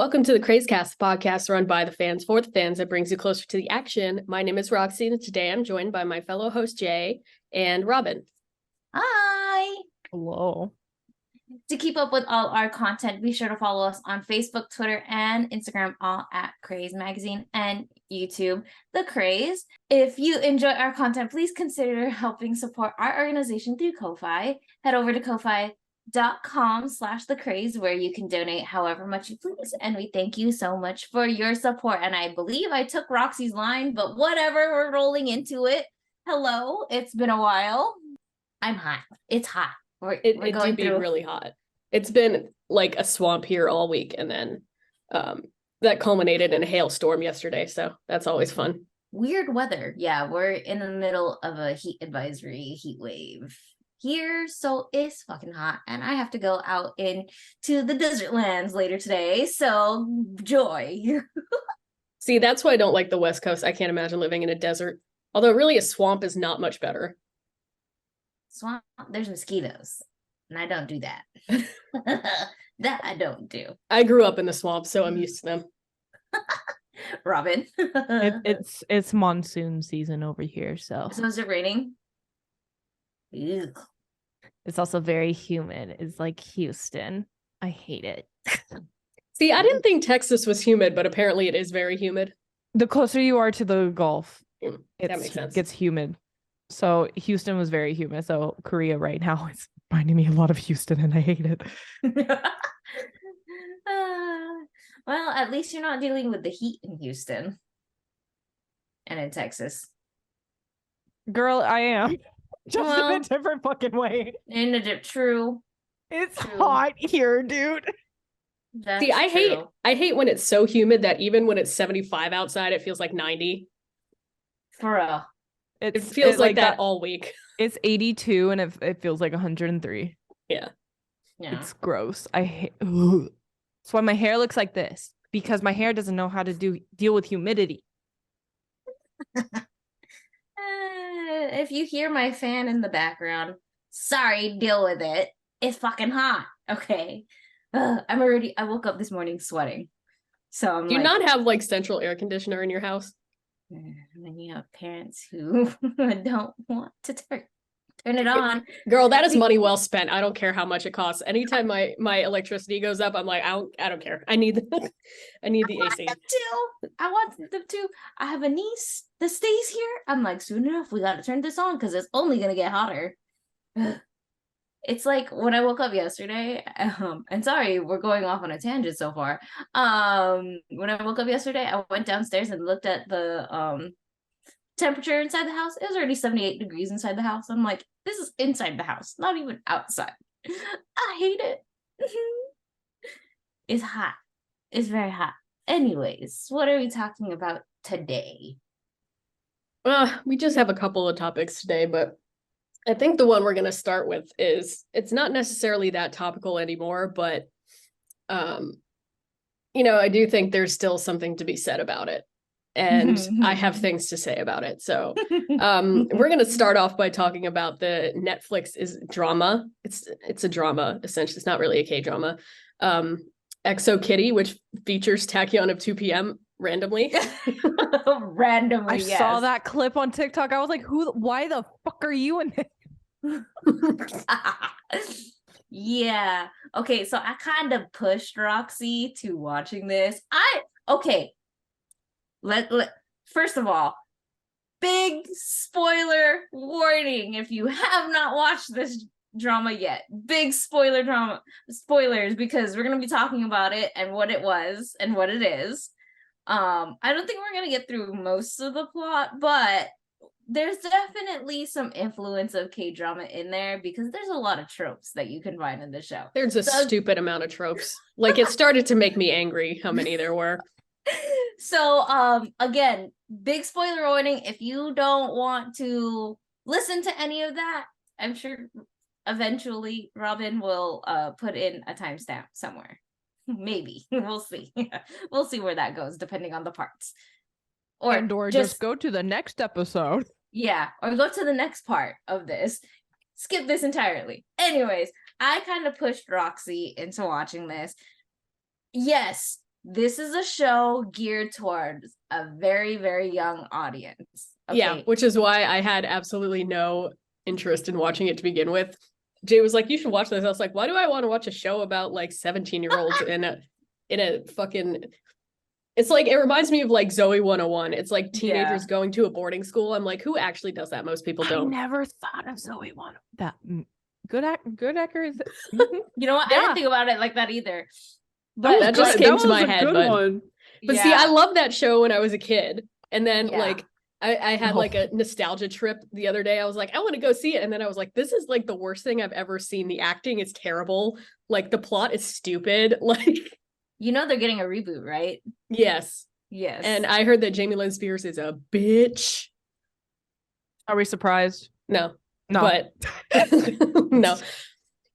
Welcome to the Krazecast podcast run by the fans for the fans that brings you closer to the action. My name is Roxy, and today I'm joined by my fellow host Jay and Robin. Hi! Hello. To keep up with all our content, be sure to follow us on Facebook, Twitter, and Instagram, all at Craze Magazine, and YouTube, The Craze. If you enjoy our content, please consider helping support our organization through Ko-Fi. Head over to ko-fi.com/thecraze where you can donate however much you please, and we thank you so much for your support. And I believe I took Roxy's line, but whatever, we're rolling into it. Hello, it's been a while. I'm hot. It's hot. It do be really hot. It's been like a swamp here all week, and then that culminated in a hailstorm yesterday, so that's always fun. Weird weather. Yeah, we're in the middle of a heat advisory, heat wave here, so it's fucking hot, and I have to go out into the desert lands later today, so joy. See, that's why I don't like the West Coast. I can't imagine living in a desert, although really a swamp is not much better. Swamp, there's mosquitoes, and I don't do that. That I don't do. I grew up in the swamp, so I'm used to them. Robin. It's monsoon season over here, so is it raining? Ew. it's also very humid. It's like Houston. I hate it. See, I didn't think Texas was humid, but apparently it is very humid. The closer you are to the Gulf, that makes sense. It gets humid. So Houston was very humid. So Korea right now is reminding me a lot of Houston, and I hate it. Well, at least you're not dealing with the heat in Houston and in Texas. Girl, I am. Just in a different fucking way. True. It's hot here, dude. See, I hate when it's so humid that even when it's 75 outside, it feels like 90. For real. It feels like that all week. It's 82 and it feels like 103. Yeah. It's gross. I hate. Ugh. That's why my hair looks like this, because my hair doesn't know how to deal with humidity. If you hear my fan in the background, sorry, deal with it. It's fucking hot. Okay. I woke up this morning sweating. So Do you not have like central air conditioner in your house? When you have parents who don't want to turn it on. Girl, that is money well spent. I don't care how much it costs. Anytime my electricity goes up, I'm like, I don't care. I need the AC. I want them to. I have a niece that stays here. I'm like, soon enough, we gotta turn this on because it's only gonna get hotter. It's like when I woke up yesterday, and sorry, we're going off on a tangent so far. When I woke up yesterday, I went downstairs and looked at the temperature inside the house. It was already 78 degrees inside the house. I'm like, this is inside the house, not even outside. I hate it. It's hot. It's very hot. Anyways, what are we talking about today? We just have a couple of topics today, but I think the one we're going to start with is, it's not necessarily that topical anymore, but, I do think there's still something to be said about it. And I have things to say about it. So we're going to start off by talking about the Netflix drama. It's a drama, essentially. It's not really a K-drama. Exo Kitty, which features Tachyon of 2 p.m. randomly. I saw that clip on TikTok. I was like, why the fuck are you in it? Yeah. Okay, so I kind of pushed Roxy to watching this. First of all, big spoiler warning if you have not watched this drama yet. Big spoilers, because we're going to be talking about it and what it was and what it is. I don't think we're going to get through most of the plot, but there's definitely some influence of K-drama in there because there's a lot of tropes that you can find in the show. There's a stupid amount of tropes. Like, it started to make me angry how many there were. So, again, big spoiler warning. If you don't want to listen to any of that, I'm sure eventually Robin will put in a timestamp somewhere. Maybe. We'll see. We'll see where that goes, depending on the parts. Or just go to the next episode. Yeah, or go to the next part of this. Skip this entirely. Anyways, I kind of pushed Roxy into watching this. Yes, this is a show geared towards a very, very young audience. Okay. Yeah, which is why I had absolutely no interest in watching it to begin with. Jay was like, you should watch this. I was like, why do I want to watch a show about like 17-year-olds in a fucking, it's like, it reminds me of like Zoe 101. It's like teenagers going to a boarding school. I'm like, who actually does that? Most people don't. I never thought of Zoe 101. That good actor is. You know what? I Yeah. didn't think about it like that either. But That just came to my head. One. But see, I loved that show when I was a kid. And then Yeah. like I had like a nostalgia trip the other day. I was like, I want to go see it. And then I was like, this is like the worst thing I've ever seen. The acting is terrible. Like the plot is stupid. Like, you know they're getting a reboot, right? yes. Yes. And I heard that Jamie Lynn Spears is a bitch. Are we surprised? No. No. But no.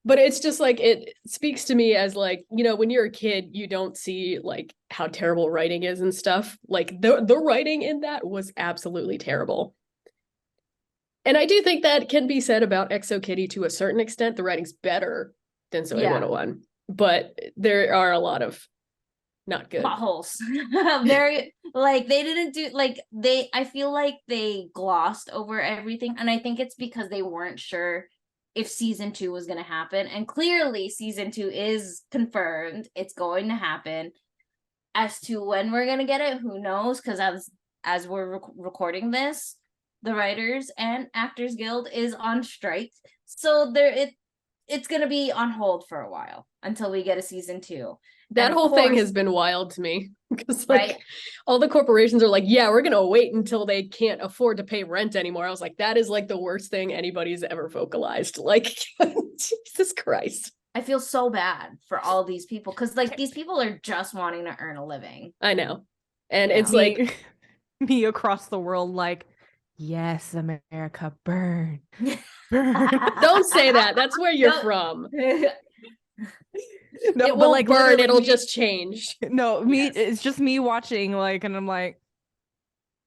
But it's just like, it speaks to me as like, you know, when you're a kid, you don't see like how terrible writing is and stuff. Like the writing in that was absolutely terrible. And I do think that can be said about ExoKitty to a certain extent. The writing's better than Zoe 101, but there are a lot of not good plot holes. Very, like, they didn't do, like, I feel like they glossed over everything, and I think it's because they weren't sure if season 2 was going to happen, and clearly season 2 is confirmed. It's going to happen. As to when we're going to get it, who knows, because as we're recording this, the Writers and Actors Guild is on strike, so it's going to be on hold for a while until we get a season 2. That whole thing has been wild to me, because like all the corporations are like, yeah, we're gonna wait until they can't afford to pay rent anymore. I was like, that is like the worst thing anybody's ever vocalized. Like, Jesus Christ. I feel so bad for all these people, because like these people are just wanting to earn a living. I know. And Yeah. it's like me across the world, like, yes, America, burn. Burn. don't say that. That's where you're from. No, It but won't like burn, literally it'll me- just change. No, me, Yes. it's just me watching, like, and I'm like,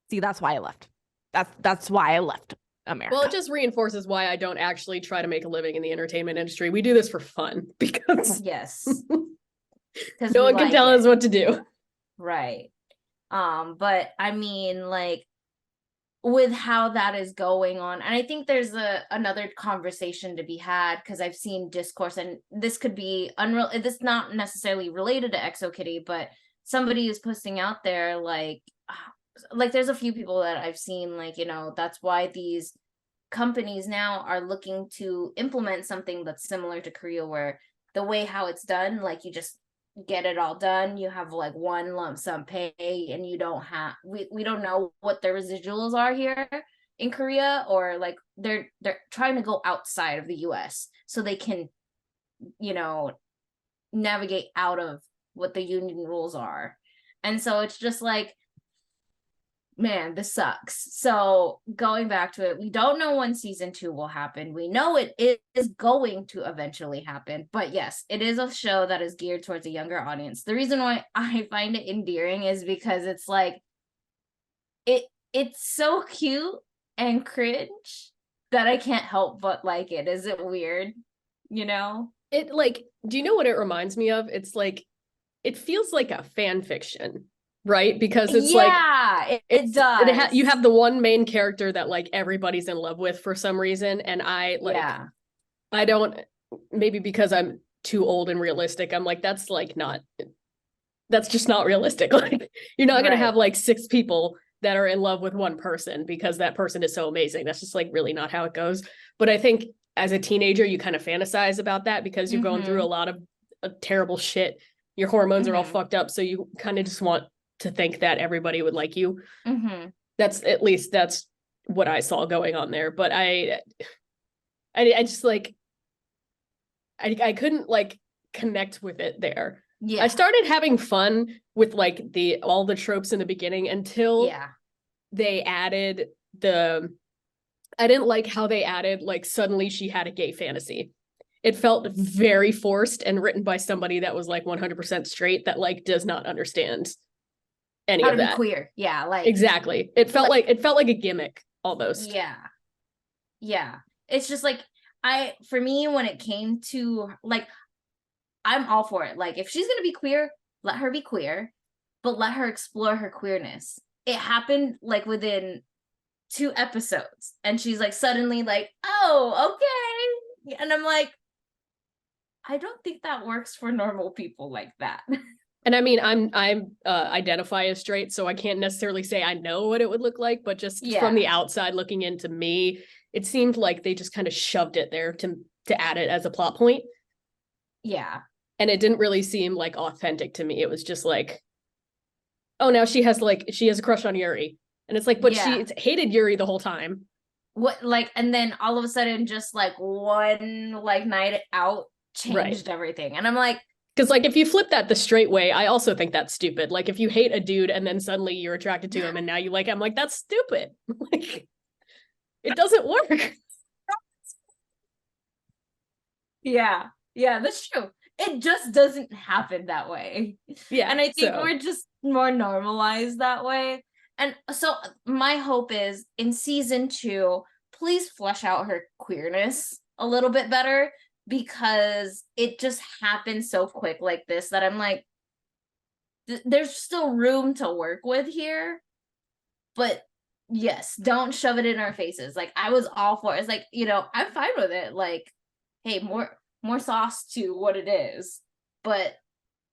see, that's why I left. That's why I left America. Well, it just reinforces why I don't actually try to make a living in the entertainment industry. We do this for fun because Yes. no one can tell us what to do. Right. But I mean, like, with how that is going on, and I think there's another conversation to be had, because I've seen discourse, and this could be unreal, this not necessarily related to ExoKitty, but somebody is posting out there like there's a few people that I've seen, like, you know, that's why these companies now are looking to implement something that's similar to Korea, where the way how it's done, like, you just get it all done, you have like one lump sum pay, and you don't have, we don't know what the residuals are here in Korea, or like they're trying to go outside of the US so they can, you know, navigate out of what the union rules are. And so it's just like, man, this sucks. So going back to it, we don't know when season 2 will happen. We know it is going to eventually happen, but yes, it is a show that is geared towards a younger audience. The reason why I find it endearing is because it's like, it's so cute and cringe that I can't help but like it. Is it weird? You know? It like, do you know what it reminds me of? It's like, it feels like a fan fiction, right? Because it's like, it does. You have the one main character that like everybody's in love with for some reason, and I like, I don't, maybe because I'm too old and realistic, I'm like, that's just not realistic. Like, you're not gonna have like 6 people that are in love with one person because that person is so amazing. That's just like really not how it goes. But I think as a teenager, you kind of fantasize about that because you're going through a lot of terrible shit. Your hormones are all fucked up, so you kind of just want to think that everybody would like you. That's what I saw going on there. But I just like, I couldn't like connect with it there. I started having fun with like all the tropes in the beginning until they added I didn't like how they added like suddenly she had a gay fantasy. It felt very forced and written by somebody that was like 100% straight, that like does not understand any how of to that. Be queer. Yeah, like exactly. It felt like a gimmick almost. Yeah. It's just like, for me, when it came to like, I'm all for it. Like, if she's gonna be queer, let her be queer. but let her explore her queerness. It happened like within 2 episodes, and she's like suddenly like, oh, okay. And I'm like, I don't think that works for normal people like that. And I mean, I'm identify as straight, so I can't necessarily say I know what it would look like, but just from the outside looking into me, it seemed like they just kind of shoved it there to add it as a plot point. Yeah. And it didn't really seem like authentic to me. It was just like, oh, now she has a crush on Yuri. And it's like, but she hated Yuri the whole time. What, like, and then all of a sudden just like one like night out changed everything. And I'm like, because like if you flip that the straight way, I also think that's stupid. Like if you hate a dude and then suddenly you're attracted to him and now you like him, I'm like, that's stupid. Like it doesn't work. Yeah, that's true. It just doesn't happen that way. Yeah. And I think we're just more normalized that way. And so my hope is in season 2, please flesh out her queerness a little bit better, because it just happened so quick like this that I'm like, there's still room to work with here. But yes, don't shove it in our faces. Like I was all for it. It's like, you know, I'm fine with it. Like, hey, more sauce to what it is. But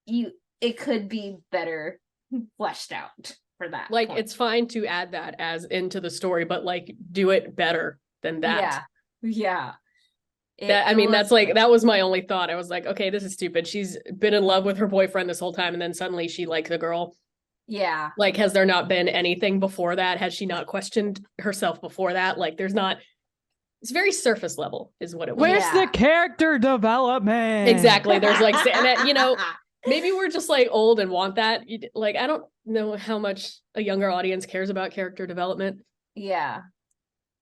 it could be better fleshed out for that. Like point. it's fine to add that as into the story, but like do it better than that. Yeah. That was my only thought. I was like, okay, this is stupid. She's been in love with her boyfriend this whole time, and then suddenly she likes the girl. Yeah. Like, has there not been anything before that? Has she not questioned herself before that? Like, there's not. It's very surface level, is what it was. Where's the character development? Exactly. There's like, and, you know, maybe we're just like old and want that. Like, I don't know how much a younger audience cares about character development. Yeah.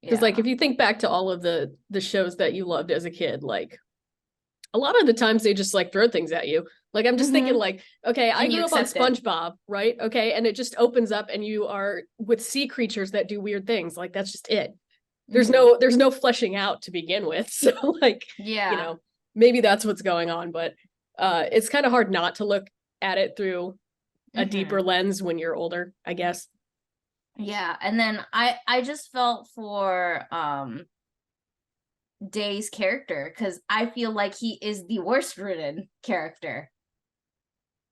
Because like if you think back to all of the shows that you loved as a kid, like a lot of the times they just like throw things at you. Like I'm just thinking like, okay, I grew up on SpongeBob, right? Okay. And it just opens up and you are with sea creatures that do weird things. Like that's just it. There's no fleshing out to begin with. So like, you know, maybe that's what's going on, but it's kind of hard not to look at it through a deeper lens when you're older, I guess. Yeah, and then I just felt for Day's character, because I feel like he is the worst written character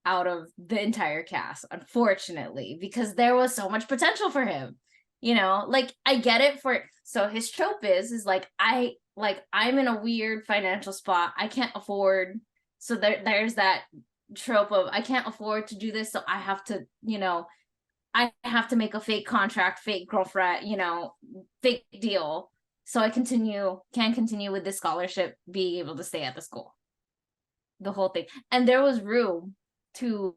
out of the entire cast, unfortunately, because there was so much potential for him. You know, like I get it so his trope is like I'm in a weird financial spot. I can't afford, so there's that trope of I can't afford to do this, so I have to, you know, I have to make a fake contract, fake girlfriend, you know, fake deal. So I can continue with this scholarship, being able to stay at the school. The whole thing. And there was room to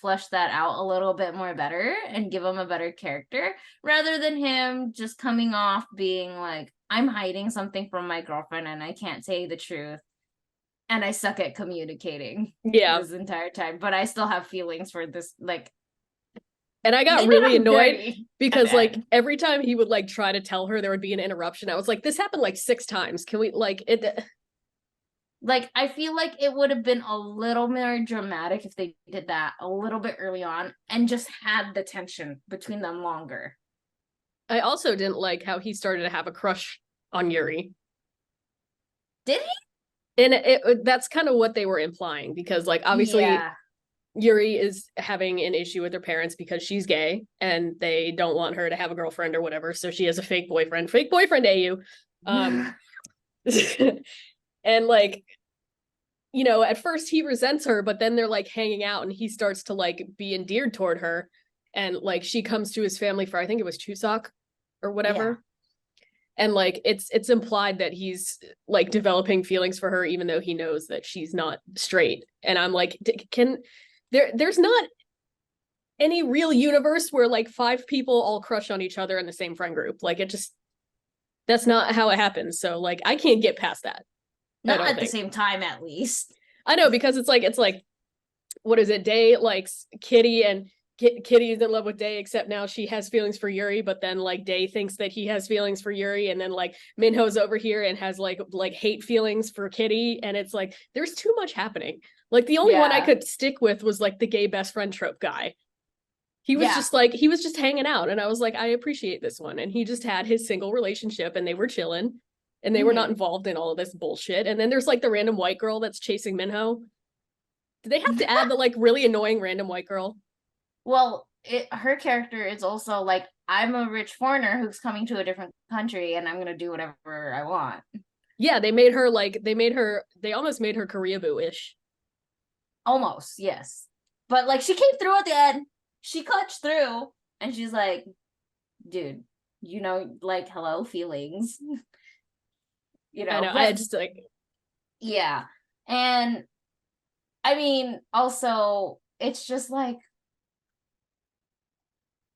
flesh that out a little bit more better and give him a better character, rather than him just coming off being like, I'm hiding something from my girlfriend and I can't say the truth. And I suck at communicating this entire time, but I still have feelings for this, like. And I got really annoyed because like every time he would like try to tell her, there would be an interruption. I was like, this happened like 6 times. Can we like it? Like, I feel like it would have been a little more dramatic if they did that a little bit early on and just had the tension between them longer. I also didn't like how he started to have a crush on Yuri. Did he? And that's kind of what they were implying, because like obviously Yuri is having an issue with her parents because she's gay and they don't want her to have a girlfriend or whatever. So she has a fake boyfriend, AU. And like, you know, at first he resents her, but then they're like hanging out and he starts to like be endeared toward her. And like she comes to his family for, I think it was Chuseok or whatever. Yeah. And like it's implied that he's like developing feelings for her, even though he knows that she's not straight. And I'm like, there's not any real universe where like 5 people all crush on each other in the same friend group. Like that's not how it happens. So like I can't get past that. Not at the same time, at least. I know, because it's like what is it? Day likes Kitty and Kitty is in love with Day, except now she has feelings for Yuri, but then like Day thinks that he has feelings for Yuri, and then like Minho's over here and has like hate feelings for Kitty, and it's like there's too much happening. Like the only one I could stick with was like the gay best friend trope guy. He was Yeah. just like, he was just hanging out. And I was like, I appreciate this one. And he just had his single relationship and they were chilling and they were not involved in all of this bullshit. And then there's like the random white girl that's chasing Minho. Did they have to add the like really annoying random white girl? Well, her character is also like, I'm a rich foreigner who's coming to a different country and I'm gonna do whatever I want. Yeah, they almost made her Koreaboo-ish. Almost, yes. But like she came through at the end. She clutched through and she's like, dude, like, hello, feelings. I know, but, I just like, yeah. And I mean, also, it's just like,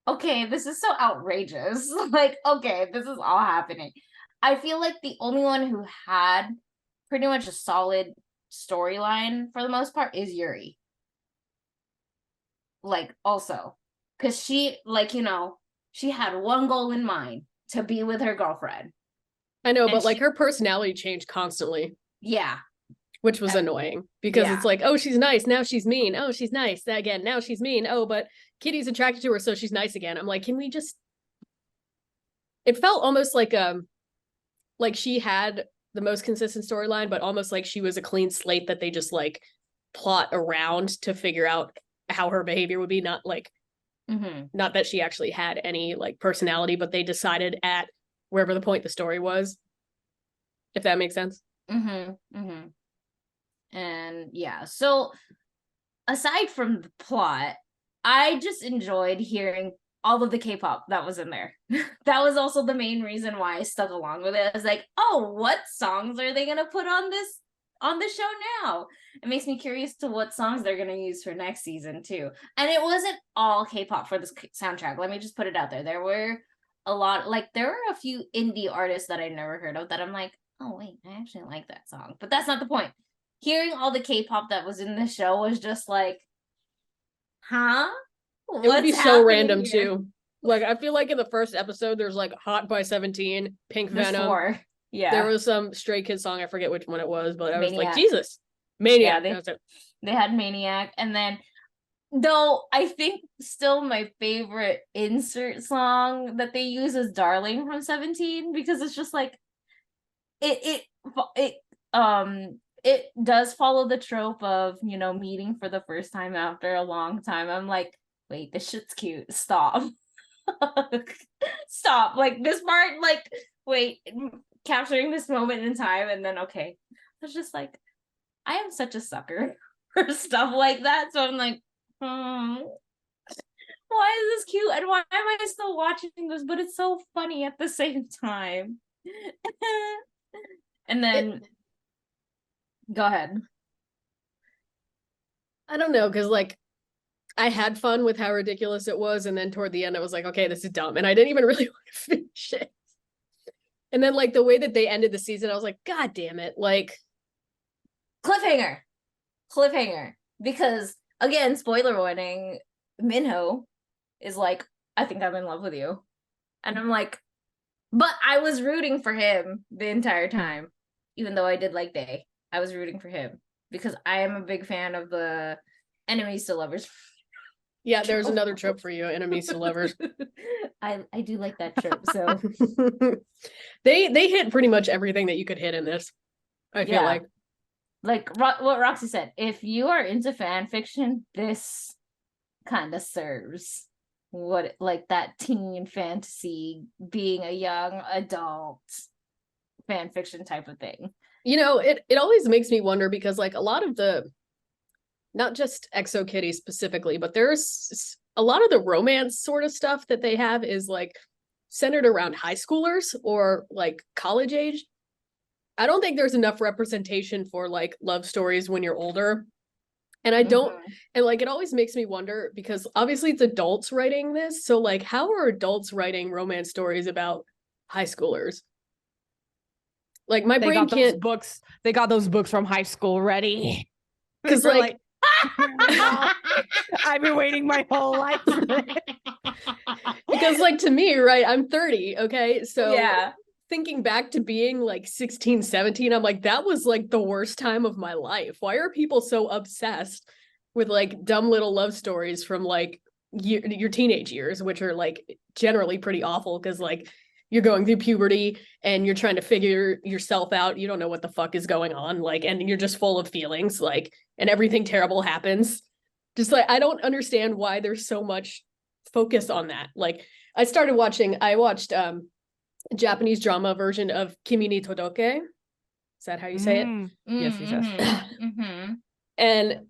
okay, this is so outrageous. Like, okay, this is all happening. I feel like the only one who had pretty much a solid storyline for the most part is Yuri. Like, also, because she, like, she had one goal in mind, to be with her girlfriend. I know, but like her personality changed constantly. Yeah. Which was annoying because it's like, oh, she's nice. Now she's mean. Oh, she's nice. Again, now she's mean. Oh, but Kitty's attracted to her, so she's nice again. I'm like, can we just... It felt almost like she had the most consistent storyline, but almost like she was a clean slate that they just like plot around to figure out how her behavior would be. Not like, not that she actually had any like personality, but they decided at wherever the point the story was, if that makes sense. And yeah, so aside from the plot, I just enjoyed hearing all of the K-pop that was in there. That was also the main reason why I stuck along with it. I was like, oh, what songs are they gonna put on the show now? It makes me curious to what songs they're gonna use for next season too. And it wasn't all K-pop for this soundtrack. Let me just put it out there. There were a few indie artists that I never heard of that I'm like, oh wait, I actually like that song. But that's not the point. Hearing all the K-pop that was in the show was just like, huh? It would be so random too. Like, I feel like in the first episode, there's like Hot by 17, Pink Venom. 4. Yeah. There was some Stray Kids song, I forget which one it was, but I was Maniac. like, Jesus. Maniac. Yeah, they had Maniac. And then, though, I think still my favorite insert song that they use is Darling from 17, because it's just like, it does follow the trope of, meeting for the first time after a long time. I'm like, wait, this shit's cute. Stop. Stop. Like, this part, like, wait, capturing this moment in time, and then, okay. It's just like, I am such a sucker for stuff like that. So I'm like, why is this cute? And why am I still watching this? But it's so funny at the same time. And then... Go ahead. I don't know, because like I had fun with how ridiculous it was, and then toward the end I was like, okay, this is dumb, and I didn't even really want to finish it. And then like the way that they ended the season, I was like, God damn it, like cliffhanger, because again, spoiler warning, Minho is like, I think I'm in love with you, and I'm like, but I was rooting for him the entire time, even though I did like Day. I was rooting for him because I am a big fan of the enemies to lovers. Yeah, there's another trope for you, enemies to lovers. I do like that trope. So they hit pretty much everything that you could hit in this. I feel like what Roxy said. If you are into fan fiction, this kind of serves what like that teen fantasy, being a young adult fan fiction type of thing. It always makes me wonder, because like a lot of the, not just Exo Kitty specifically, but there's a lot of the romance sort of stuff that they have is like centered around high schoolers or like college age. I don't think there's enough representation for like love stories when you're older. And I don't, and like it always makes me wonder, because obviously it's adults writing this. So like, how are adults writing romance stories about high schoolers? Like my brain can't. They got those books from high school ready. Because like I've been waiting my whole life for this. Because like to me, right, I'm 30, okay? So yeah, thinking back to being like 16, 17, I'm like, that was like the worst time of my life. Why are people so obsessed with like dumb little love stories from like your teenage years, which are like generally pretty awful because like you're going through puberty and you're trying to figure yourself out. You don't know what the fuck is going on, like, and you're just full of feelings, like, and everything terrible happens. Just like I don't understand why there's so much focus on that. Like I watched Japanese drama version of Kimi ni Todoke. Is that how you say it? Yes, And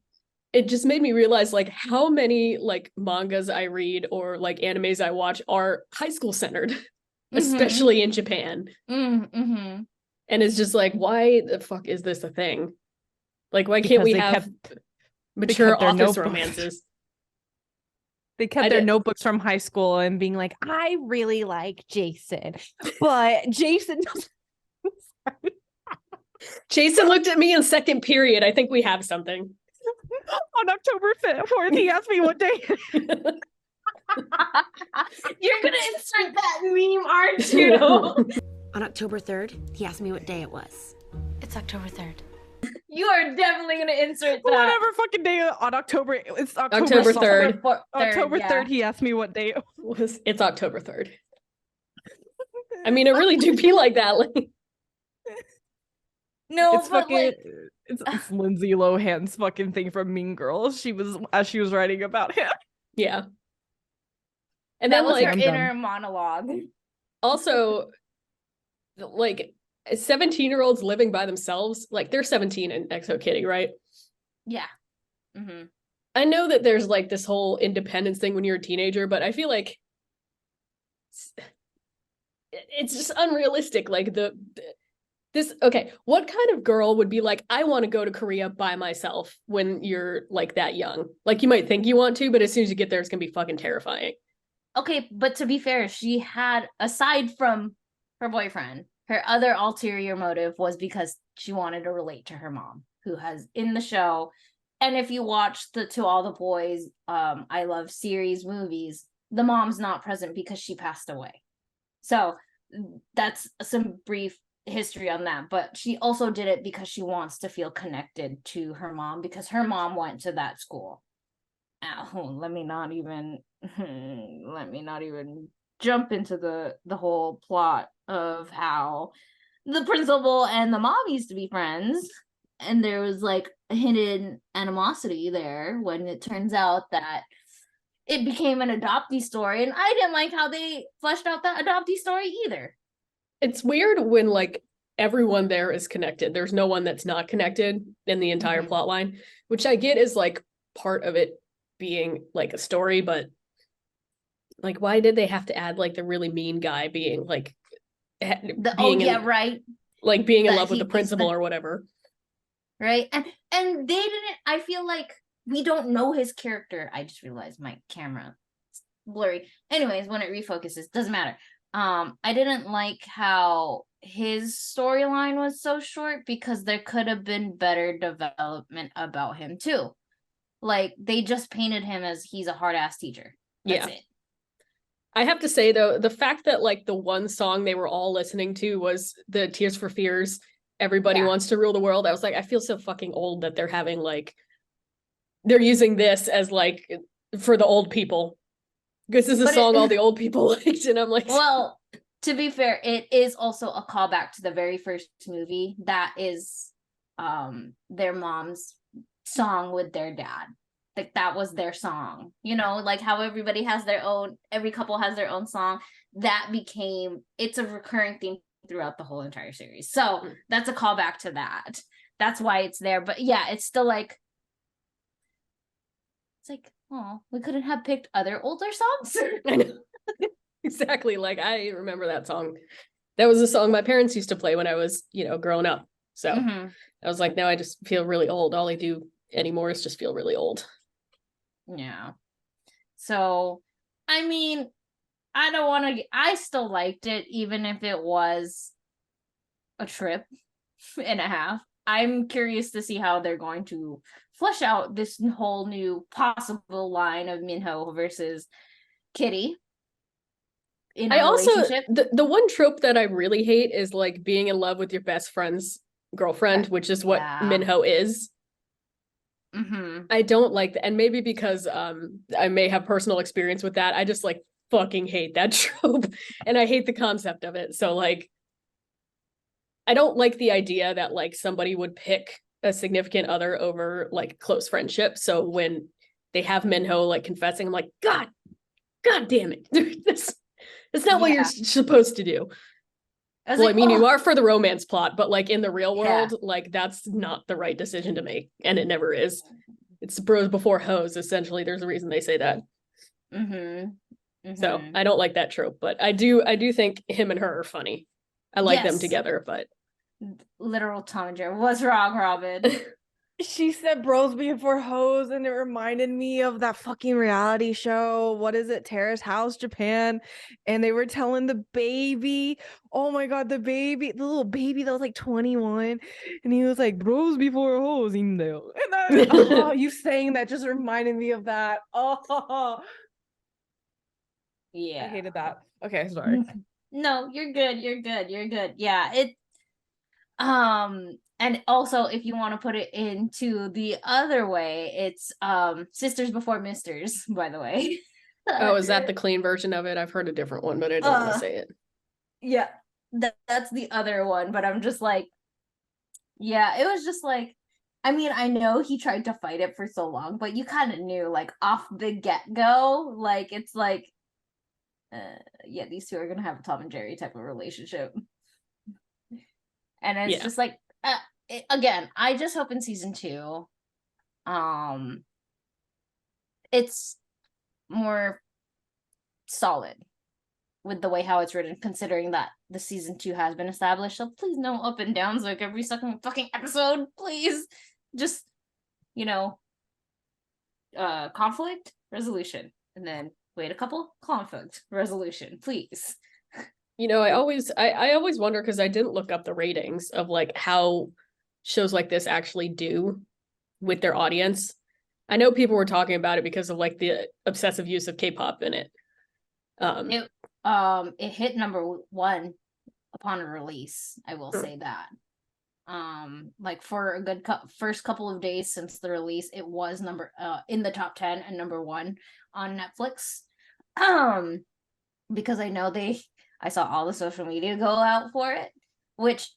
it just made me realize like how many like mangas I read or like animes I watch are high school centered, especially in Japan. And it's just like, why the fuck is this a thing? Like, why can't we have mature office romances? They kept their notebooks from high school and being like, I really like Jason, but Jason doesn't. Jason looked at me in second period. I think we have something. On October 4th, he asked me what day. You're gonna insert that meme, aren't you? On October 3rd, he asked me what day it was. It's October 3rd. You are definitely gonna insert that. Whatever fucking day on October. It's October 3rd. October 3rd, he asked me what day it was. It's October 3rd. I mean, it really do be like that. Like, no, it's but fucking. like, it's Lindsay Lohan's fucking thing from Mean Girls. She was writing about him. Yeah. And that was like her inner monologue. Also, like 17-year-olds living by themselves, like they're 17 and Exo Kitty, right? Yeah. I know that there's like this whole independence thing when you're a teenager, but I feel like it's just unrealistic. Like what kind of girl would be like, I want to go to Korea by myself when you're like that young? Like you might think you want to, but as soon as you get there, it's gonna be fucking terrifying. Okay, but to be fair, she had, aside from her boyfriend, her other ulterior motive was because she wanted to relate to her mom, who has in the show. And if you watch the To All the Boys, I Love series movies, the mom's not present because she passed away. So that's some brief history on that. But she also did it because she wants to feel connected to her mom because her mom went to that school. Let me not even jump into the whole plot of how the principal and the mom used to be friends, and there was like a hidden animosity there when it turns out that it became an adoptee story, and I didn't like how they fleshed out that adoptee story either. It's weird when like everyone there is connected. There's no one that's not connected in the entire plot line, which I get is like part of it being like a story, but like why did they have to add like the really mean guy being like being in love with the principal or whatever, right? And they didn't, I feel like we don't know his character. I just realized my camera is blurry. Anyways, when it refocuses, doesn't matter. I didn't like how his storyline was so short because there could have been better development about him too. Like they just painted him as he's a hard-ass teacher. That's it. I have to say though, the fact that like the one song they were all listening to was the Tears for Fears, Everybody Wants to Rule the World. I was like, I feel so fucking old that they're having like, they're using this as like for the old people. This is a song all the old people liked, and I'm like, well, to be fair, it is also a callback to the very first movie. That is their mom's song with their dad. Like that was their song, you know, like how everybody has their own, every couple has their own song. That became, it's a recurring theme throughout the whole entire series. So that's a callback to that. That's why it's there. But yeah, it's still like, it's like, oh, we couldn't have picked other older songs. I know. Exactly. Like I remember that song. That was a song my parents used to play when I was, growing up. So I was like, now I just feel really old. All I do anymore is just feel really old. Yeah. So, I mean, I still liked it, even if it was a trip and a half. I'm curious to see how they're going to flesh out this whole new possible line of Minho versus Kitty. I also, the one trope that I really hate is like being in love with your best friend's girlfriend, which is what Minho is. I don't like that. And maybe because I may have personal experience with that. I just like fucking hate that trope. And I hate the concept of it. So like I don't like the idea that like somebody would pick a significant other over like close friendship. So when they have Minho like confessing, I'm like, God damn it. That's not what you're supposed to do. Well, like, I mean, you are for the romance plot, but like in the real Yeah. world, like that's not the right decision to make. And it never is. It's bros before hoes, essentially. There's a reason they say that. So I don't like that trope, but I do think him and her are funny. I like them Yes. together, but Literal Tom and Jerry. What's wrong, Robin? She said bros before hoes, and it reminded me of that fucking reality show. What is it? Terrace House Japan. And they were telling the baby, oh my god, the little baby that was like 21. And he was like, bros before hoes in there. And that, you saying that just reminded me of that. Oh, Yeah. I hated that. Okay, sorry. No, you're good. You're good. You're good. Yeah. And also if you want to put it into the other way, it's Sisters Before Misters, by the way. oh, is that the clean version of it? I've heard a different one, but I don't want to say it. Yeah, that's the other one, but I'm just like, yeah, it was just like, I mean, I know he tried to fight it for so long, but you kind of knew like off the get-go, like it's like yeah, these two are gonna have a Tom and Jerry type of relationship. And it's just like again, I just hope in season 2 it's more solid with the way how it's written, considering that the season 2 has been established. So please no up and downs like every second fucking episode, please. Just, conflict resolution, and then wait a couple, conflict resolution, please. I always wonder, because I didn't look up the ratings of like how shows like this actually do with their audience. I know people were talking about it because of like the obsessive use of K-pop in it. It hit number 1 upon release. I will say that. Like for a good first couple of days since the release, it was in the top 10 and number 1 on Netflix. Because I saw all the social media go out for it, which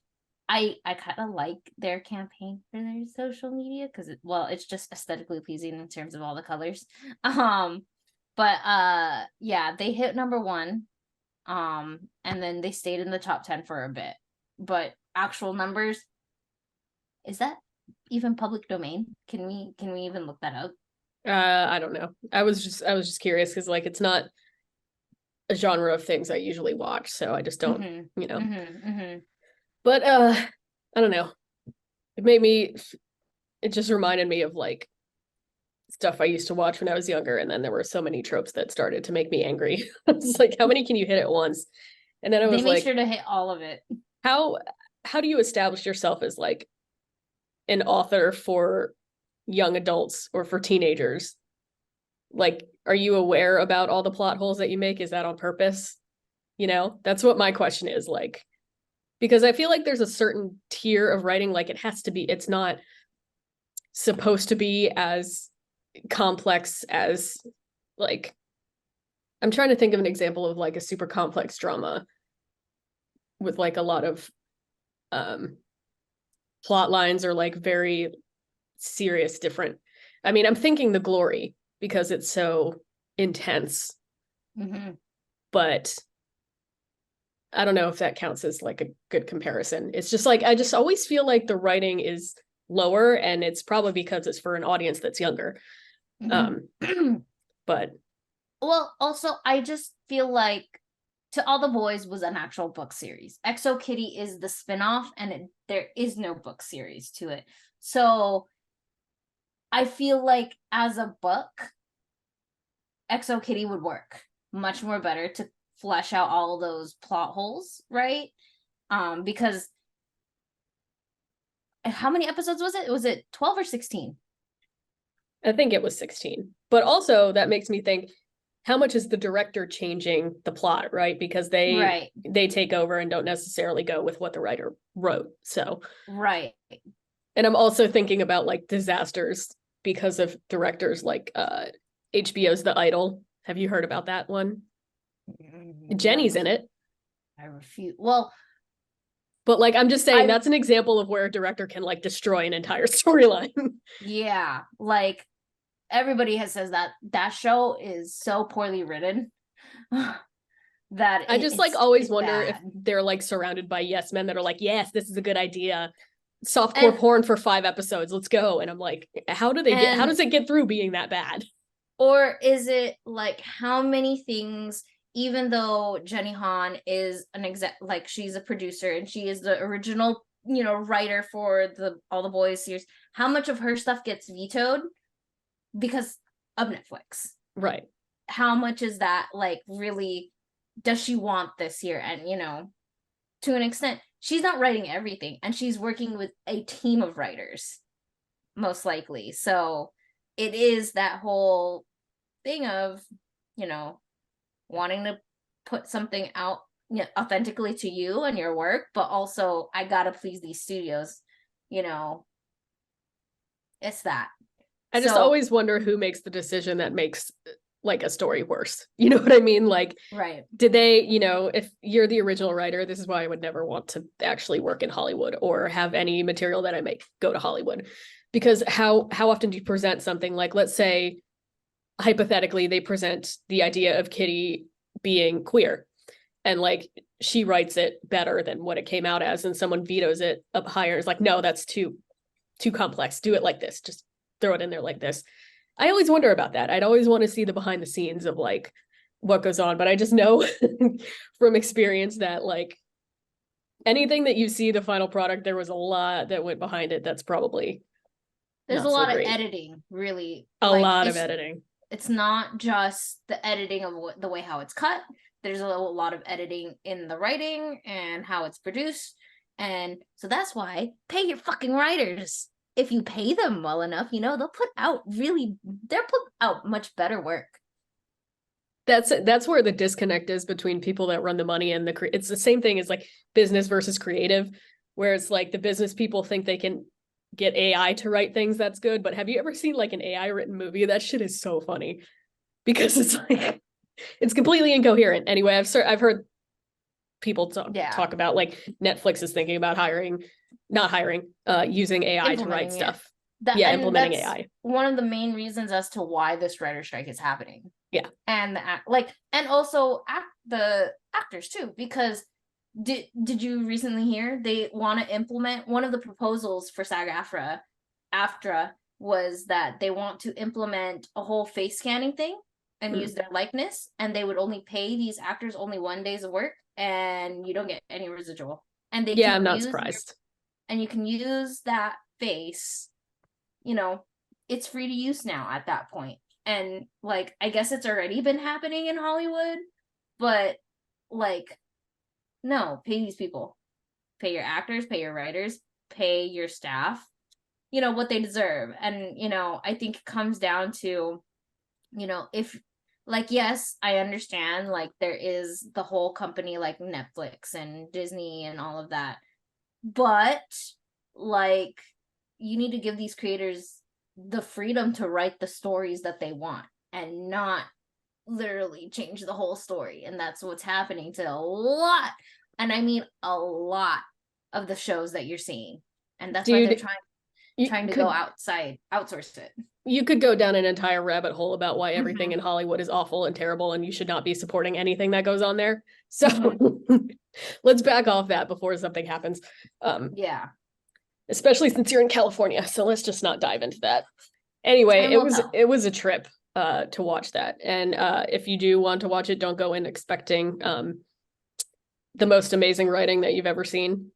I kind of like their campaign for their social media because it's just aesthetically pleasing in terms of all the colors. But yeah, they hit number 1, and then they stayed in the top 10 for a bit. But actual numbers, is that even public domain? Can we even look that up? I don't know. I was just curious because like it's not a genre of things I usually watch, so I just don't, But I don't know. It just reminded me of like stuff I used to watch when I was younger, and then there were so many tropes that started to make me angry. It's like, how many can you hit at once? And then I was they made like, sure to hit all of it. How do you establish yourself as like an author for young adults or for teenagers? Like, are you aware about all the plot holes that you make? Is that on purpose? That's what my question is, like, because I feel like there's a certain tier of writing, like it's not supposed to be as complex as, like, I'm trying to think of an example of like a super complex drama with like a lot of plot lines or like very serious different. I mean, I'm thinking The Glory because it's so intense, but I don't know if that counts as like a good comparison. It's just like I just always feel like the writing is lower, and it's probably because it's for an audience that's younger. But also I just feel like To All the Boys was an actual book series. Exo Kitty is the spinoff, and there is no book series to it. So I feel like as a book, Exo Kitty would work much more better to flesh out all those plot holes, right? Because how many episodes was it? Was it 12 or 16? I think it was 16. But also that makes me think, how much is the director changing the plot, right? Because they take over and don't necessarily go with what the writer wrote. So right. And I'm also thinking about like disasters because of directors like HBO's The Idol. Have you heard about that one? Jenny's in it. I refuse. Well, but like I'm just saying I- that's an example of where a director can like destroy an entire storyline. yeah, like everybody has says that show is so poorly written that I just like always it's wonder bad. if they're like surrounded by yes men that are like, yes, this is a good idea. Softcore porn for 5 episodes. Let's go. And I'm like, how does it get through being that bad? Or is it like how many things, even though Jenny Han is an like she's a producer and she is the original, writer for all the boys series, how much of her stuff gets vetoed because of Netflix? Right. How much is that like really, does she want this here? And to an extent, she's not writing everything and she's working with a team of writers, most likely. So it is that whole thing of, wanting to put something out authentically to you and your work, but also I gotta please these studios. It's that. I just always wonder who makes the decision that makes like a story worse. You know what I mean? Like, right. Did they, if you're the original writer, this is why I would never want to actually work in Hollywood or have any material that I make go to Hollywood. Because how often do you present something like, let's say, hypothetically, they present the idea of Kitty being queer and like she writes it better than what it came out as, and someone vetoes it up higher. It's like, no, that's too complex. Do it like this. Just throw it in there like this. I always wonder about that. I'd always want to see the behind the scenes of like what goes on, but I just know from experience that like anything that you see the final product, there was a lot that went behind it. That's probably there's a lot of editing, really. A lot of editing. It's not just the editing of the way how it's cut. There's a lot of editing in the writing and how it's produced. And so that's why pay your fucking writers. If you pay them well enough, they'll put out much better work. That's where the disconnect is between people that run the money and it's the same thing as like business versus creative, where it's like the business people think they can get AI to write things that's good. But have you ever seen like an AI written movie? That shit is so funny because it's like, it's completely incoherent. Anyway, I've heard people talk about like Netflix is thinking about using AI to write stuff. Implementing AI. One of the main reasons as to why this writer strike is happening. Yeah. And and also the actors too, because did you recently hear they want to implement one of the proposals for SAG-AFTRA was that they want to implement a whole face scanning thing and use their likeness, and they would only pay these actors only 1 day's of work and you don't get any residual. And I'm not surprised. And you can use that face, it's free to use now at that point. And like I guess it's already been happening in Hollywood, but like, no, pay these people. Pay your actors, pay your writers, pay your staff, what they deserve. And, I think it comes down to, if like, yes, I understand like there is the whole company like Netflix and Disney and all of that. But like, you need to give these creators the freedom to write the stories that they want and not literally change the whole story. And that's what's happening to a lot, and I mean a lot, of the shows that you're seeing. And that's why they're trying to outsource it. You could go down an entire rabbit hole about why everything in Hollywood is awful and terrible and you should not be supporting anything that goes on there. So let's back off that before something happens. Yeah. Especially since you're in California. So let's just not dive into that. Anyway, it was a trip to watch that. And if you do want to watch it, don't go in expecting the most amazing writing that you've ever seen.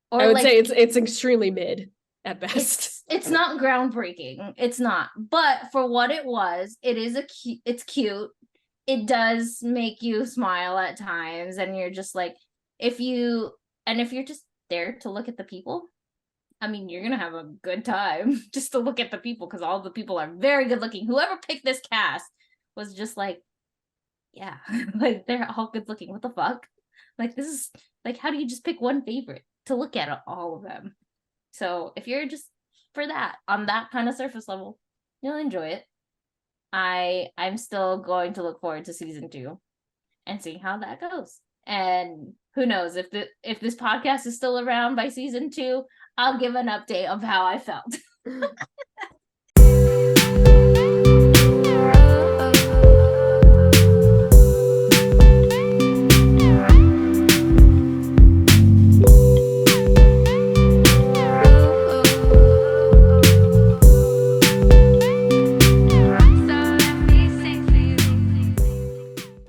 Or I would say it's extremely mid at best. It's not groundbreaking. It's not. But for what it was, it's cute. It does make you smile at times, and you're just like, if you're just there to look at the people, I mean, you're gonna have a good time just to look at the people, because all the people are very good looking. Whoever picked this cast was just like, yeah, like they're all good looking. What the fuck? Like, this is like, how do you just pick one favorite to look at all of them? So if you're just for that. On that kind of surface level, you'll enjoy it. I'm still going to look forward to season 2 and see how that goes. And who knows, if this podcast is still around by season 2, I'll give an update of how I felt.